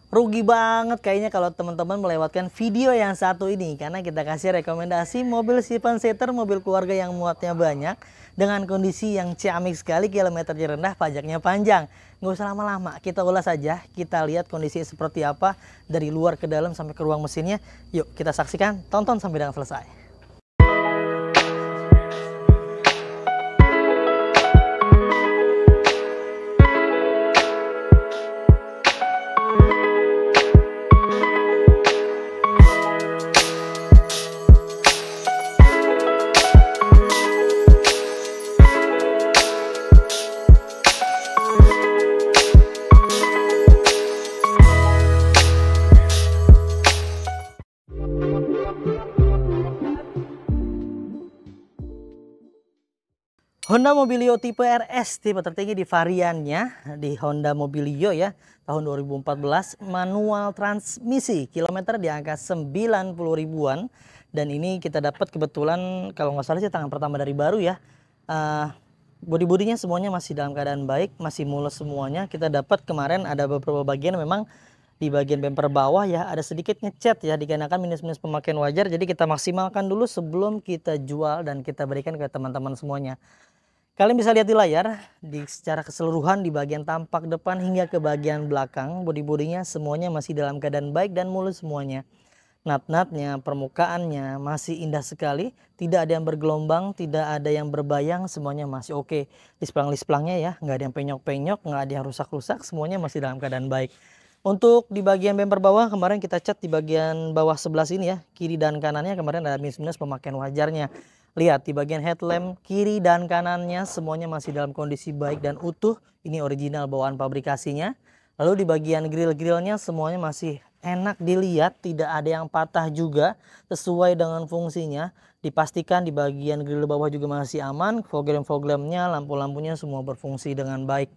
Rugi banget kayaknya kalau teman-teman melewatkan video yang satu ini, karena kita kasih rekomendasi mobil 7-seater, mobil keluarga yang muatnya banyak dengan kondisi yang ciamik sekali, kilometernya rendah, pajaknya panjang. Nggak usah lama-lama, kita ulas saja, kita lihat kondisinya seperti apa dari luar ke dalam sampai ke ruang mesinnya. Yuk kita saksikan, tonton sampai dengan selesai. Honda Mobilio tipe RS, tipe tertinggi di variannya di Honda Mobilio ya, tahun 2014, manual transmisi, kilometer di angka 90 ribuan. Dan ini kita dapat kebetulan kalau nggak salah sih tangan pertama dari baru ya. Bodi-bodinya semuanya masih dalam keadaan baik, masih mulus semuanya. Kita dapat kemarin ada beberapa bagian memang di bagian bumper bawah ya ada sedikit ngecat ya, dikarenakan minus-minus pemakaian wajar. Jadi kita maksimalkan dulu sebelum kita jual dan kita berikan ke teman-teman semuanya. Kalian bisa lihat di layar, secara keseluruhan di bagian tampak depan hingga ke bagian belakang, bodi-bodinya semuanya masih dalam keadaan baik dan mulus semuanya. Nat-natnya, permukaannya masih indah sekali, tidak ada yang bergelombang, tidak ada yang berbayang, semuanya masih oke. Lisplang-lisplangnya ya, nggak ada yang penyok-penyok, nggak ada yang rusak-rusak, semuanya masih dalam keadaan baik. Untuk di bagian bumper bawah kemarin kita cat di bagian bawah sebelah sini ya, kiri dan kanannya kemarin ada minus-minus pemakaian wajarnya. Lihat di bagian headlamp kiri dan kanannya semuanya masih dalam kondisi baik dan utuh. Ini original bawaan pabrikasinya. Lalu di bagian grill-grillnya semuanya masih enak dilihat, tidak ada yang patah juga, sesuai dengan fungsinya. Dipastikan di bagian grill bawah juga masih aman, fog-lamp-nya, lampu-lampunya semua berfungsi dengan baik.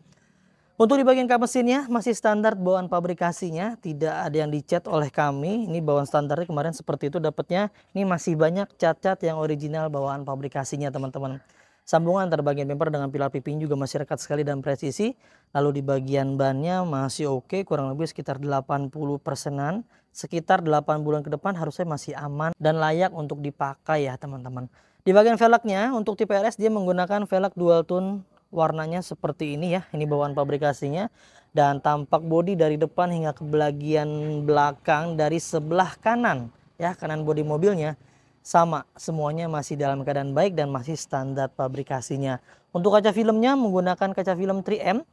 Untuk di bagian kap mesinnya masih standar bawaan pabrikasinya, tidak ada yang dicat oleh kami. Ini bawaan standarnya kemarin seperti itu dapatnya. Ini masih banyak cat-cat yang original bawaan pabrikasinya teman-teman. Sambungan antara bagian bumper dengan pilar piping juga masih rekat sekali dan presisi. Lalu di bagian bannya masih oke, kurang lebih sekitar 80%-an. Sekitar 8 bulan ke depan harusnya masih aman dan layak untuk dipakai ya teman-teman. Di bagian velgnya untuk tipe RS dia menggunakan velg dual tone. Warnanya seperti ini ya, ini bawaan pabrikasinya. Dan tampak bodi dari depan hingga ke bagian belakang dari sebelah kanan ya, kanan bodi mobilnya sama, semuanya masih dalam keadaan baik dan masih standar pabrikasinya. Untuk kaca filmnya menggunakan kaca film 3M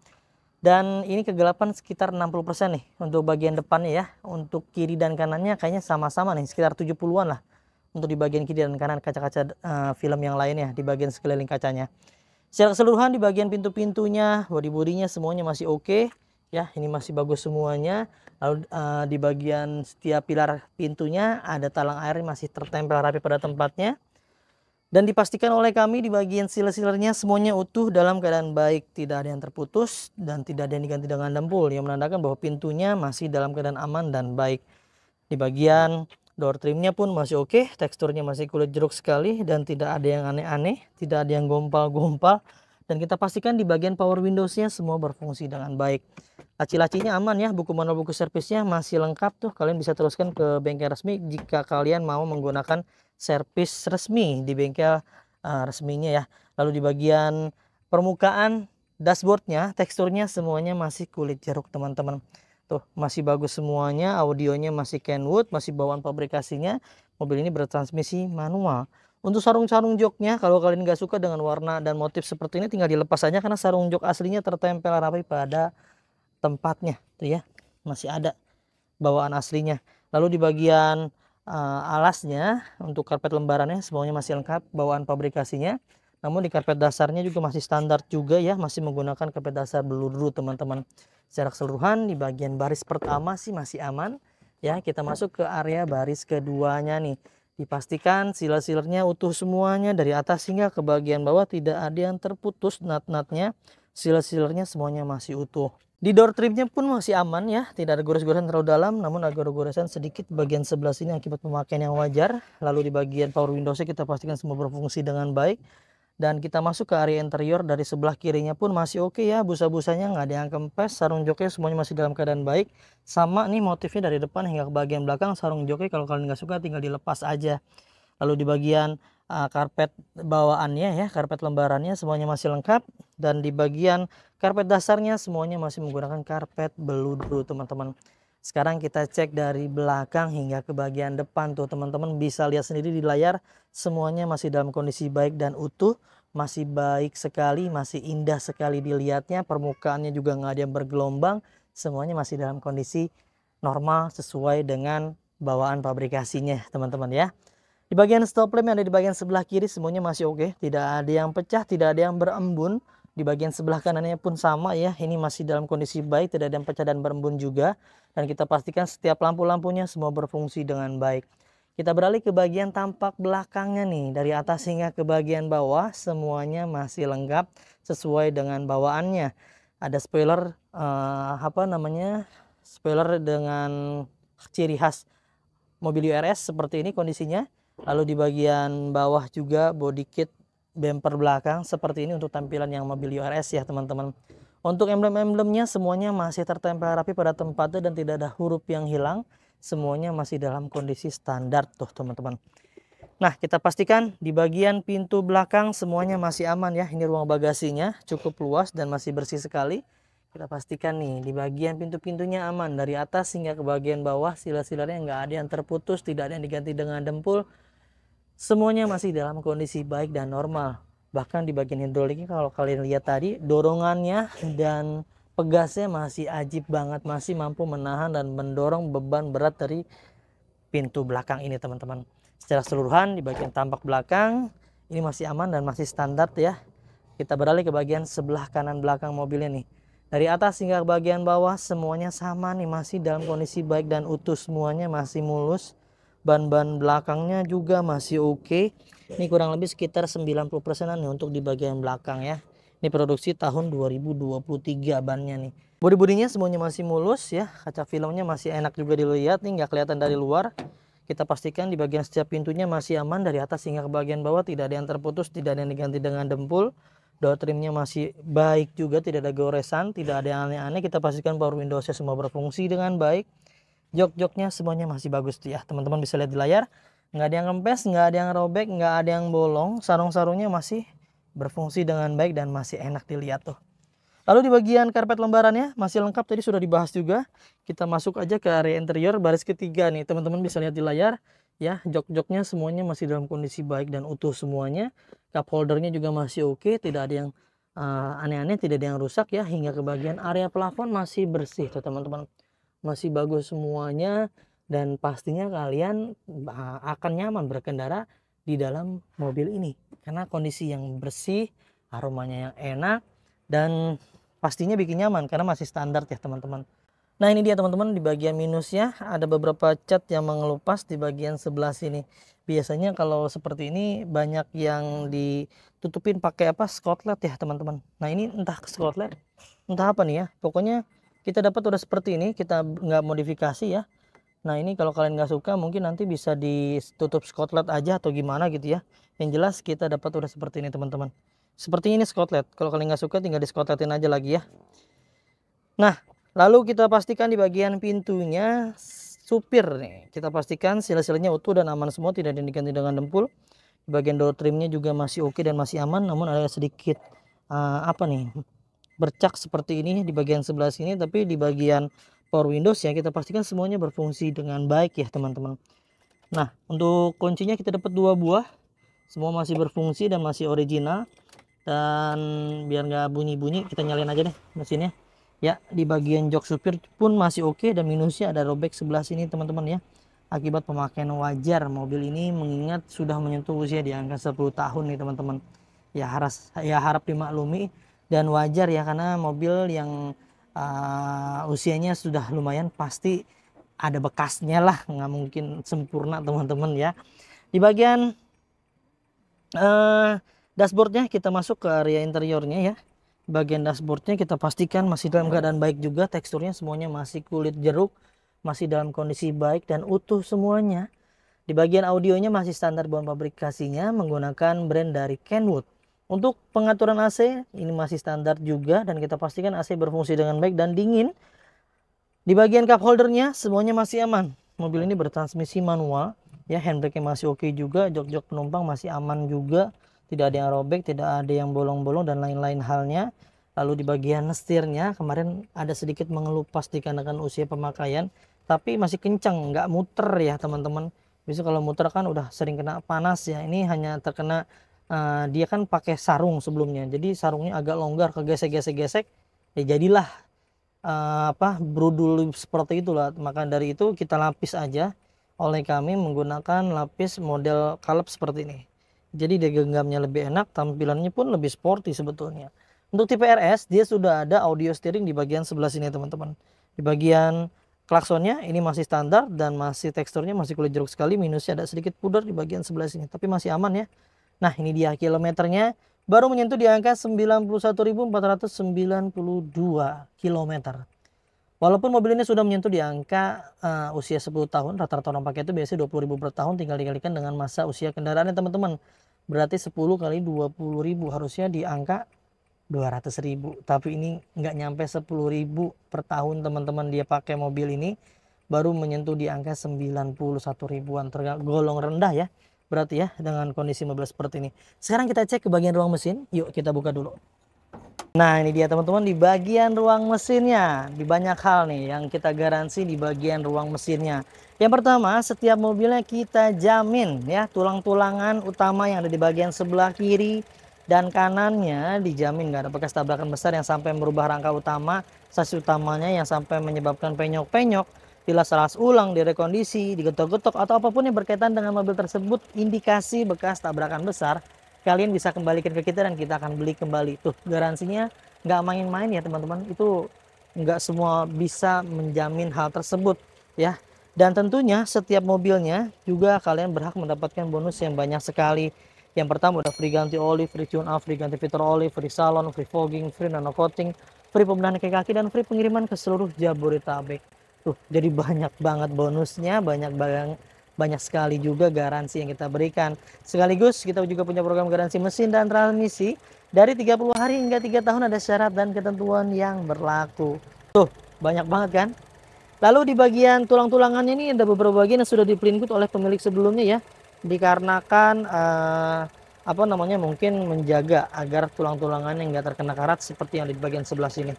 dan ini kegelapan sekitar 60% nih untuk bagian depannya ya. Untuk kiri dan kanannya kayaknya sama-sama nih, sekitar 70-an lah untuk di bagian kiri dan kanan kaca-kaca film yang lainnya di bagian sekeliling kacanya. Secara keseluruhan di bagian pintu-pintunya, bodi-bodinya semuanya masih oke ya, ini masih bagus semuanya. Lalu di bagian setiap pilar pintunya ada talang air masih tertempel rapi pada tempatnya. Dan dipastikan oleh kami di bagian seal-sealernya semuanya utuh dalam keadaan baik, tidak ada yang terputus dan tidak ada yang diganti dengan dempul, yang menandakan bahwa pintunya masih dalam keadaan aman dan baik. Di bagian door trimnya pun masih oke, teksturnya masih kulit jeruk sekali dan tidak ada yang aneh-aneh, tidak ada yang gompal-gompal. Dan kita pastikan di bagian power windowsnya semua berfungsi dengan baik. Laci-lacinya aman ya, buku manual buku servisnya masih lengkap tuh. Kalian bisa teruskan ke bengkel resmi jika kalian mau menggunakan servis resmi di bengkel resminya ya. Lalu di bagian permukaan dashboardnya, teksturnya semuanya masih kulit jeruk teman-teman. Tuh masih bagus semuanya, audionya masih Kenwood, masih bawaan pabrikasinya. Mobil ini bertransmisi manual. Untuk sarung-sarung joknya, kalau kalian nggak suka dengan warna dan motif seperti ini, tinggal dilepas saja karena sarung jok aslinya tertempel rapi pada tempatnya, tuh ya, masih ada bawaan aslinya. Lalu di bagian alasnya, untuk karpet lembarannya semuanya masih lengkap bawaan pabrikasinya. Namun di karpet dasarnya juga masih standar juga ya, masih menggunakan karpet dasar beluru teman-teman. Secara keseluruhan di bagian baris pertama sih masih aman ya. Kita masuk ke area baris keduanya nih. Dipastikan seal-sealernya utuh semuanya dari atas hingga ke bagian bawah, tidak ada yang terputus nut-nutnya. Seal-sealernya semuanya masih utuh. Di door trimnya pun masih aman ya, tidak ada gores-goresan terlalu dalam, namun ada gores-goresan sedikit bagian sebelah sini akibat pemakaian yang wajar. Lalu di bagian power windowsnya kita pastikan semua berfungsi dengan baik. Dan kita masuk ke area interior, dari sebelah kirinya pun masih oke ya, busa-busanya nggak ada yang kempes, sarung joknya semuanya masih dalam keadaan baik. Sama nih motifnya dari depan hingga ke bagian belakang, sarung joknya kalau kalian nggak suka tinggal dilepas aja. Lalu di bagian karpet bawaannya ya, karpet lembarannya semuanya masih lengkap. Dan di bagian karpet dasarnya semuanya masih menggunakan karpet beludru teman-teman. Sekarang kita cek dari belakang hingga ke bagian depan tuh teman-teman, bisa lihat sendiri di layar, semuanya masih dalam kondisi baik dan utuh, masih baik sekali, masih indah sekali dilihatnya, permukaannya juga nggak ada yang bergelombang, semuanya masih dalam kondisi normal sesuai dengan bawaan pabrikasinya teman-teman ya. Di bagian stop lamp yang ada di bagian sebelah kiri semuanya masih oke, tidak ada yang pecah, tidak ada yang berembun. Di bagian sebelah kanannya pun sama ya, ini masih dalam kondisi baik, tidak ada yang pecah dan berembun juga. Dan kita pastikan setiap lampu-lampunya semua berfungsi dengan baik. Kita beralih ke bagian tampak belakangnya nih, dari atas hingga ke bagian bawah semuanya masih lengkap sesuai dengan bawaannya. Ada spoiler spoiler dengan ciri khas Mobilio RS seperti ini kondisinya. Lalu di bagian bawah juga body kit bumper belakang seperti ini untuk tampilan yang Mobilio RS ya teman-teman. Untuk emblem-emblemnya semuanya masih tertempel rapi pada tempatnya dan tidak ada huruf yang hilang. Semuanya masih dalam kondisi standar tuh teman-teman. Nah, kita pastikan di bagian pintu belakang semuanya masih aman ya. Ini ruang bagasinya cukup luas dan masih bersih sekali. Kita pastikan nih di bagian pintu-pintunya aman, dari atas hingga ke bagian bawah sila-silanya nggak ada yang terputus, tidak ada yang diganti dengan dempul. Semuanya masih dalam kondisi baik dan normal. Bahkan di bagian hidroliknya kalau kalian lihat tadi, dorongannya dan pegasnya masih ajib banget, masih mampu menahan dan mendorong beban berat dari pintu belakang ini teman-teman. Secara keseluruhan di bagian tampak belakang ini masih aman dan masih standar ya. Kita beralih ke bagian sebelah kanan belakang mobilnya nih. Dari atas hingga ke bagian bawah semuanya sama nih, masih dalam kondisi baik dan utuh, semuanya masih mulus. Ban-ban belakangnya juga masih oke. Ini kurang lebih sekitar 90%an nih untuk di bagian belakang ya. Ini produksi tahun 2023 bannya nih. Bodi-bodinya semuanya masih mulus ya. Kaca filmnya masih enak juga dilihat nih, nggak kelihatan dari luar. Kita pastikan di bagian setiap pintunya masih aman, dari atas hingga ke bagian bawah tidak ada yang terputus, tidak ada yang diganti dengan dempul. Door trimnya masih baik juga, tidak ada goresan, tidak ada yang aneh-aneh. Kita pastikan power windowsnya semua berfungsi dengan baik. Jok-joknya semuanya masih bagus tuh ya, teman-teman bisa lihat di layar. Nggak ada yang kempes, nggak ada yang robek, nggak ada yang bolong. Sarung-sarungnya masih berfungsi dengan baik dan masih enak dilihat tuh. Lalu di bagian karpet lembarannya masih lengkap, tadi sudah dibahas juga. Kita masuk aja ke area interior baris ketiga nih, teman-teman bisa lihat di layar ya. Jok-joknya semuanya masih dalam kondisi baik dan utuh semuanya. Cup holdernya juga masih oke, tidak ada yang aneh-aneh, tidak ada yang rusak ya. Hingga ke bagian area plafon masih bersih tuh teman-teman, masih bagus semuanya. Dan pastinya kalian akan nyaman berkendara di dalam mobil ini karena kondisi yang bersih, aromanya yang enak, dan pastinya bikin nyaman karena masih standar ya teman-teman. Nah ini dia teman-teman, di bagian minusnya ada beberapa cat yang mengelupas di bagian sebelah sini. Biasanya kalau seperti ini banyak yang ditutupin pakai skotlet ya teman-teman. Nah ini entah skotlet entah apa nih ya, pokoknya kita dapat udah seperti ini, kita nggak modifikasi ya. Nah ini kalau kalian nggak suka mungkin nanti bisa ditutup skotlet aja atau gimana gitu ya. Yang jelas kita dapat udah seperti ini teman-teman. Seperti ini skotlet, kalau kalian nggak suka tinggal diskotletin aja lagi ya. Nah lalu kita pastikan di bagian pintunya supir nih, kita pastikan sila-silanya utuh dan aman semua, tidak ada yang diganti dengan dempul. Di bagian door trimnya juga masih oke dan masih aman, namun ada sedikit bercak seperti ini di bagian sebelah sini. Tapi di bagian power windows ya kita pastikan semuanya berfungsi dengan baik ya teman-teman. Nah untuk kuncinya kita dapat 2 buah, semua masih berfungsi dan masih original. Dan biar nggak bunyi-bunyi kita nyalain aja deh mesinnya ya. Di bagian jok supir pun masih oke, dan minusnya ada robek sebelah sini teman-teman ya, akibat pemakaian wajar mobil ini mengingat sudah menyentuh usia di angka 10 tahun nih teman-teman ya. Harap dimaklumi dan wajar ya, karena mobil yang usianya sudah lumayan pasti ada bekasnya lah, nggak mungkin sempurna teman-teman ya. Di bagian dashboardnya kita masuk ke area interiornya ya. Bagian dashboardnya kita pastikan masih dalam keadaan baik juga, teksturnya semuanya masih kulit jeruk, masih dalam kondisi baik dan utuh semuanya. Di bagian audionya masih standar bawaan pabrikasinya menggunakan brand dari Kenwood. Untuk pengaturan AC ini masih standar juga, dan kita pastikan AC berfungsi dengan baik dan dingin. Di bagian cup holdernya semuanya masih aman. Mobil ini bertransmisi manual ya, handbrake masih oke juga, jok-jok penumpang masih aman juga, tidak ada yang robek, tidak ada yang bolong-bolong dan lain-lain halnya. Lalu di bagian setirnya kemarin ada sedikit mengelupas dikarenakan usia pemakaian, tapi masih kencang, nggak muter ya teman-teman. Biasanya kalau muter kan udah sering kena panas ya, ini hanya terkena dia kan pakai sarung sebelumnya, jadi sarungnya agak longgar, kegesek-gesek-gesek ya, jadilah brudul seperti itulah. Maka dari itu kita lapis aja oleh kami menggunakan lapis model kalep seperti ini, jadi dia genggamnya lebih enak, tampilannya pun lebih sporty sebetulnya. Untuk tipe RS dia sudah ada audio steering di bagian sebelah sini teman-teman. Di bagian klaksonnya ini masih standar dan masih teksturnya masih kulit jeruk sekali, minusnya ada sedikit pudar di bagian sebelah sini, tapi masih aman ya. Nah ini dia kilometernya, baru menyentuh di angka 91.492 km. Walaupun mobil ini sudah menyentuh di angka usia 10 tahun, rata-rata orang pakai itu biasanya 20.000 per tahun, tinggal dikalikan dengan masa usia kendaraannya teman-teman. Berarti 10 kali 20.000 harusnya di angka 200.000. Tapi ini nggak nyampe 10.000 per tahun teman-teman dia pakai mobil ini, baru menyentuh di angka 91 ribuan, tergolong rendah ya. Berarti ya dengan kondisi mobil seperti ini. Sekarang kita cek ke bagian ruang mesin, yuk kita buka dulu. Nah ini dia teman-teman di bagian ruang mesinnya, di banyak hal nih yang kita garansi di bagian ruang mesinnya. Yang pertama, setiap mobilnya kita jamin ya, tulang-tulangan utama yang ada di bagian sebelah kiri dan kanannya dijamin nggak ada bekas tabrakan besar yang sampai merubah rangka utama, sasis utamanya yang sampai menyebabkan penyok-penyok, dilas-las ulang, direkondisi, digetok-getok atau apapun yang berkaitan dengan mobil tersebut indikasi bekas tabrakan besar, kalian bisa kembalikan ke kita dan kita akan beli kembali. Tuh garansinya nggak main-main ya teman-teman, itu nggak semua bisa menjamin hal tersebut ya. Dan tentunya setiap mobilnya juga kalian berhak mendapatkan bonus yang banyak sekali. Yang pertama udah free ganti oli, free tune up, free ganti fitur oli, free salon, free fogging, free nano coating, free pembenahan kaki dan free pengiriman ke seluruh Jabodetabek. Tuh jadi banyak banget bonusnya, banyak sekali juga garansi yang kita berikan. Sekaligus kita juga punya program garansi mesin dan transmisi dari 30 hari hingga 3 tahun, ada syarat dan ketentuan yang berlaku. Tuh banyak banget kan. Lalu di bagian tulang-tulangannya ini ada beberapa bagian yang sudah dipelinkut oleh pemilik sebelumnya ya, dikarenakan mungkin menjaga agar tulang-tulangannya nggak terkena karat seperti yang di bagian sebelah sini.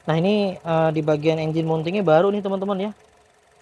Nah ini di bagian engine mountingnya baru nih teman-teman ya,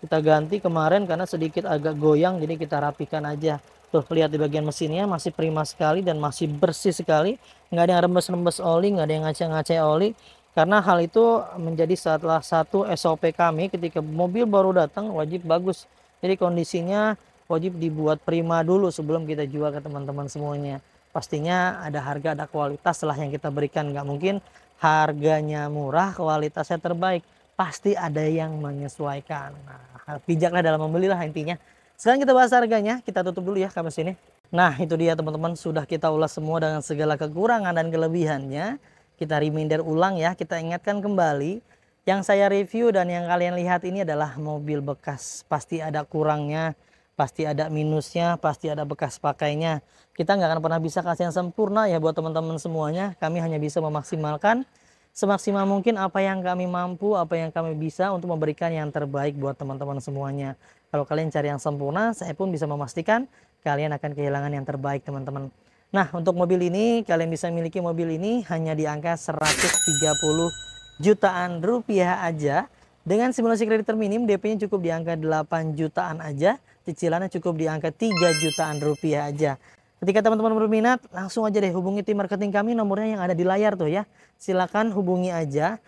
kita ganti kemarin karena sedikit agak goyang, jadi kita rapikan aja. Tuh lihat di bagian mesinnya masih prima sekali dan masih bersih sekali, nggak ada yang rembes-rembes oli, nggak ada yang ngaceng-ngaceng oli, karena hal itu menjadi salah satu SOP kami ketika mobil baru datang, wajib bagus. Jadi kondisinya wajib dibuat prima dulu sebelum kita jual ke teman-teman semuanya. Pastinya ada harga, ada kualitas lah yang kita berikan, nggak mungkin harganya murah kualitasnya terbaik, pasti ada yang menyesuaikan. Nah, bijaklah dalam membeli lah intinya. Sekarang kita bahas harganya, kita tutup dulu ya kamera sini. Nah itu dia teman-teman, sudah kita ulas semua dengan segala kekurangan dan kelebihannya. Kita reminder ulang ya, kita ingatkan kembali, yang saya review dan yang kalian lihat ini adalah mobil bekas. Pasti ada kurangnya, pasti ada minusnya, pasti ada bekas pakainya. Kita nggak akan pernah bisa kasih yang sempurna ya buat teman-teman semuanya. Kami hanya bisa memaksimalkan semaksimal mungkin apa yang kami mampu, apa yang kami bisa untuk memberikan yang terbaik buat teman-teman semuanya. Kalau kalian cari yang sempurna, saya pun bisa memastikan kalian akan kehilangan yang terbaik teman-teman. Nah untuk mobil ini, kalian bisa miliki mobil ini hanya di angka 130 jutaan rupiah aja. Dengan simulasi kredit terminim, DP-nya cukup di angka 8 jutaan aja, cicilannya cukup di angka 3 jutaan rupiah aja. Ketika teman-teman berminat, langsung aja deh hubungi tim marketing kami, nomornya yang ada di layar tuh ya. Silakan hubungi aja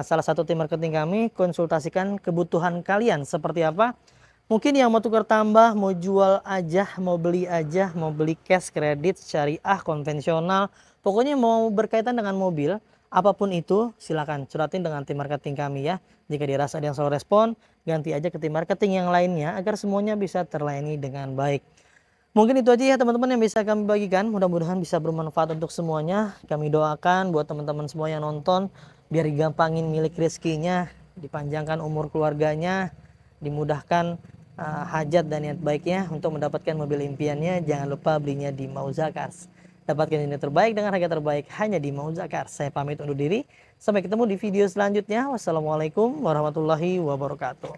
salah satu tim marketing kami, konsultasikan kebutuhan kalian seperti apa. Mungkin yang mau tukar tambah, mau jual aja, mau beli cash, kredit, syariah, konvensional, pokoknya mau berkaitan dengan mobil, apapun itu silakan curatin dengan tim marketing kami ya. Jika dirasa ada yang slow respon, ganti aja ke tim marketing yang lainnya agar semuanya bisa terlayani dengan baik. Mungkin itu aja ya teman-teman yang bisa kami bagikan, mudah-mudahan bisa bermanfaat untuk semuanya. Kami doakan buat teman-teman semua yang nonton, biar digampangin milik rezekinya, dipanjangkan umur keluarganya, dimudahkan hajat dan niat baiknya untuk mendapatkan mobil impiannya. Jangan lupa belinya di Mauza Cars. Dapatkan unit terbaik dengan harga terbaik hanya di Mauzakar. Saya pamit undur diri. Sampai ketemu di video selanjutnya. Wassalamualaikum warahmatullahi wabarakatuh.